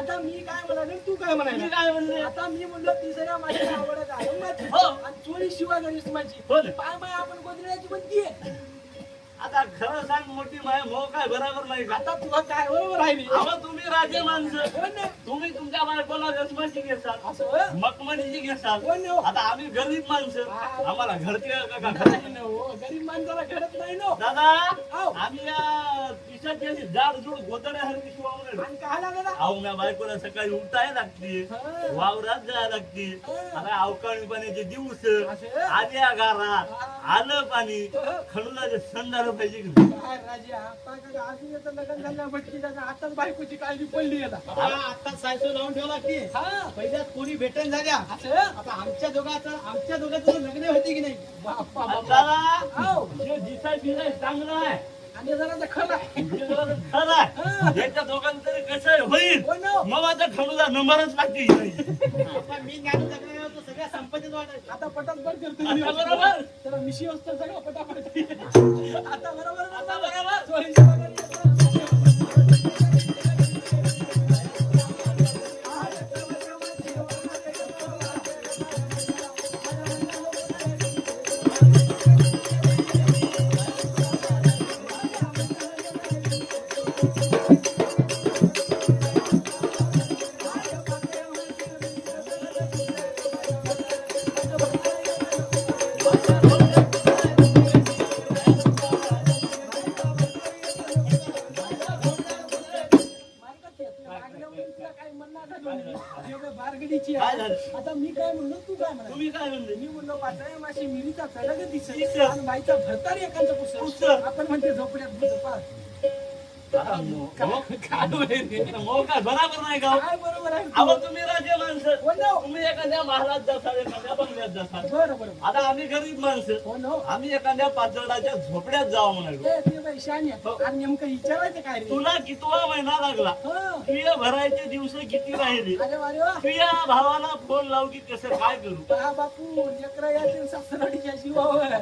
आता मी काय म्हणाले तू काय म्हणाले? मी काय म्हणले? आता मी म्हणलो तिसऱ्या माझ्या आवडत आहे माझी. हो. आणि चोरी शिवाय गणेश माझी. हो ना. पाय माय आपण गोदड्याची म्हणतीये. आता खरं सांग मोठी माय मो काय बरोबर नाही का? आता तुला काय बरोबर आहे रे? अहो तुम्ही राजे माणसं, कोण नाही? तुम्ही तुमच्या बायकोला रसमाची घेसाल, असं होय? मखमलीची घेसाल. कोण नाही हो? आता आम्ही गरीब माणसं, हा. आम्हाला घरचे का नाही ना हो, गरीब माणसाला घडत नाही ना. दादा आहो. आम्ही या पिशाची अशी जाड जोड गोतड्यासारखी शिवावून आणि काय लागलं ना? अहो म्या बायकोला सकाळी उठाय लागते, हा. वावरात जायला लागते. हा. आता अवकाळी पाण्याचे दिवस असं? आल्या गारात हा. आलं पाणी हा. खडूला संधार पाहिजे की काय राजा, आता का अजून याचं लग्न झालं भटकी त्याचा आताच बायकोची काळजी पडली याला. आता सायसो लावून ठेवला की हा. पहिल्याच कोणी भेटण झाल्या. असं? आता आमच्या दोघांचं लग्न होते की नाही. बाप्पा बाप्पा. दादा आहो. जे दिसाय बिसाय चांगलं आहे, आणि जरा तर खरं आहे. जे जरा खरं आहे, याच्या दोघांचं तरी कसं होईल. हो ना? मग आता खडूला नंबरच लागते. आता मी ज्ञान जगणार होतो सगळ्या संपत्तीत वाटायचं. आता पटापट करतो. आता बरोबर? त्याला मिशी असतं सगळं पटापट. आता बरोबर ना? आता बरोबर? चोरीच्या मागाने येतं. बारगडीची काय आहे. झालं? आता मी काय म्हणलो तू काय म्हणा? तुम्ही काय म्हणले? मी म्हणलो पातळी माशी मिरीचा चढग दिसत दिसत. आणि बाईचा भरतार एकांचा पुस्तक पुस्तक. आपण म्हणते झोपड्यात झोपा. आता काय होय रे? मग काय बरोबर नाही का हो? काय बरोबर आहे अहो तुम्ही राजे माणसं, हो ना? तुम्ही एखाद्या महालात जासाल, एखाद्या बंगल्यात जासाल. बरं बरं आता आम्ही गरीब माणसं, हो ना? आम्ही एखाद्या पाचडाच्या झोपड्यात जावं म्हणालो. ए, ते बाई शहाणी आहे. आणि नेमकं विचारायचं काय रे? तुला कितवा महिना लागला, हं. तुझ्या भरायचे दिवस किती राहिले, अरे वा रे वा. तुझ्या भावाला फोन लावू की कसं काय करू. हा बापू लेकरं यातील सासरवाडीच्या शिवावर